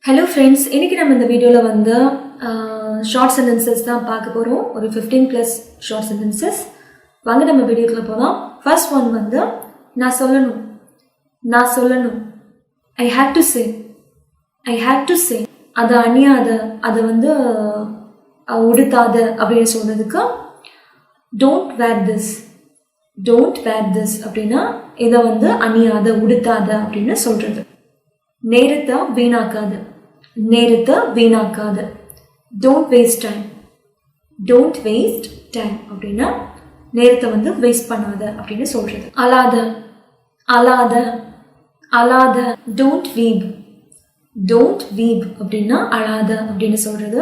Hello friends, இன்னைக்கு நம்ம இந்த வீடியோல வந்து ஷார்ட் சென்டென்சஸ் தான் பார்க்க போறோம். ஒரு 15 plus ஷார்ட் சென்டென்சஸ். வாங்க நம்ம வீடியோக்குள்ள போலாம். ஃபர்ஸ்ட் ஒன் வந்து நான் சொல்லணும். I have to say. அது அணியாத, அது வந்து உடுத்தாத அப்படின்னு சொல்றதுக்கு don't wear this அப்படின்னா இதை வந்து அணியாத உடுத்தாத அப்படின்னு சொல்றது. நேரத்தை வீணாக்காத don't waste time அப்படின்னா நேரத்தை வந்து வேஸ்ட் பண்ணாத அப்படின்னு சொல்றது. அழாத don't weep அப்படின்னா அழாத அப்படின்னு சொல்றது.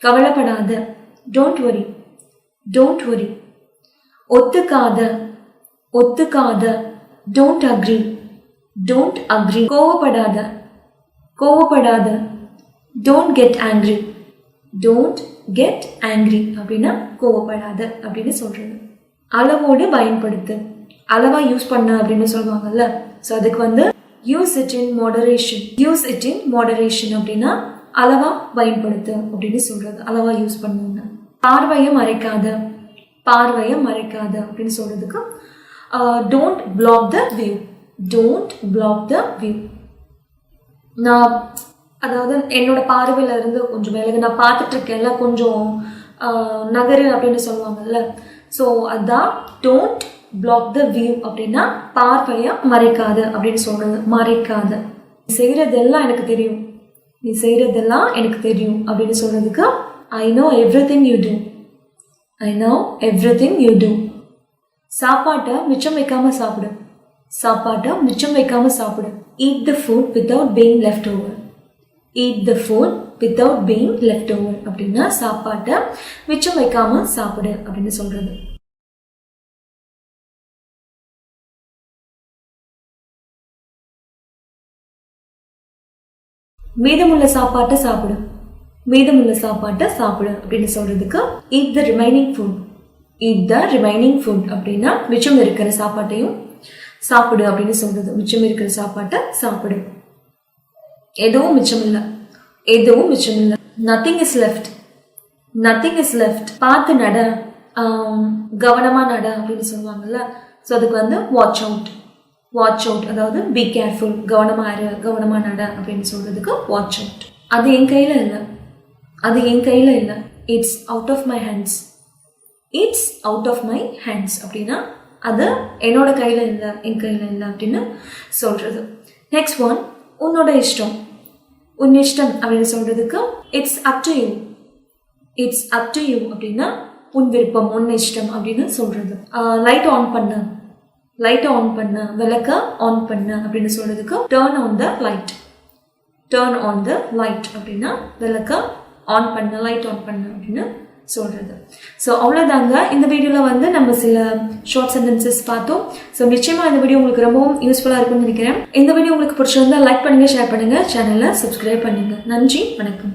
கவலைப்படாத don't worry. ஒத்துக்காத don't agree. கோவப்படாத don't get angry அப்படின்னா கோவப்படாத அப்படின்னு சொல்றது. அளவோடு பயன்படுத்து, அளவா யூஸ் பண்ண அப்படின்னு சொல்லுவாங்கல்ல. ஸோ அதுக்கு வந்து யூஸ் இட் இன் மாடரேஷன் அப்படின்னா அளவா பயன்படுத்து அப்படின்னு சொல்றது. அளவா யூஸ் பண்ணுங்க. பார்வையை மறைக்காத அப்படின்னு சொல்றதுக்கு don't block the view. நான் அதாவது என்னோட பார்வையில இருந்து கொஞ்சம் விலகு, நான் பார்த்துட்டு இருக்கேன்ல, கொஞ்சம் நகரு அப்படின்னு சொல்லுவாங்கல்ல. ஸோ அதான் don't block the view அப்படின்னா பார்வையை மறைக்காத அப்படின்னு சொல்றது. மறைக்காத, நீ செய்யறதெல்லாம் எனக்கு தெரியும் அப்படின்னு சொல்றதுக்கு I know everything you do. சாப்பாட்டை மிச்சம் வைக்காம சாப்பிடு. Eat the food without being left over. அப்படின்னா சாப்பாட்டை மிச்சம் வைக்காம சாப்பிடு அப்படின்னு சொல்றது. மீதமுள்ள சாப்பாட்டை சாப்பிடு அப்படின்னு சொல்றதுக்கு eat the remaining food அப்படின்னா மிச்சம் இருக்கிற சாப்பாட்டையும் சாப்பிடு அப்படின்னு சொல்றது. மிச்சம் இருக்கிற சாப்பாட்டை சாப்பிடு. எதுவும் மிச்சம் இல்ல. nothing is left. பார்த்து நட, கவனமா நட அப்படின்னு சொல்லுவாங்கல்ல. ஸோ அதுக்கு வந்து வாட்ச் அவுட் அதாவது பி கேர்ஃபுல், கவனமா நட அப்படின்னு சொல்றதுக்கு வாட்ச் அவுட். அது என் கையில இல்ல. It's out of my hands அப்படின்னா அது என்னோட கையில இல்லை, என் கையில இல்லை அப்படின்னு சொல்றது. நெக்ஸ்ட் ஒன், உன் இஷ்டம் அப்படின்னு சொல்றதுக்கு இட்ஸ் அப் டு யூ அப்படின்னா உன் விருப்பம், உன் இஷ்டம் அப்படின்னு சொல்றது. லைட் ஆன் பண்ண, விளக்க ஆன் பண்ண அப்படின்னு சொல்றதுக்கு டர்ன் ஆன் த லைட் அப்படின்னா விளக்க ஆன் பண்ண, லைட் ஆன் பண்ண அப்படின்னு சொல்றது. ஸோ அவ்வளோதாங்க. இந்த வீடியோவில் வந்து நம்ம சில ஷார்ட் சென்டென்சஸ் பார்த்தோம். ஸோ நிச்சயமாக இந்த வீடியோ உங்களுக்கு ரொம்பவும் யூஸ்ஃபுல்லாக இருக்கும்னு நினைக்கிறேன். இந்த வீடியோ உங்களுக்கு பிடிச்சிருந்தா லைக் பண்ணுங்க, ஷேர் பண்ணுங்க, சேனலை சப்ஸ்கிரைப் பண்ணுங்க. நன்றி, வணக்கம்.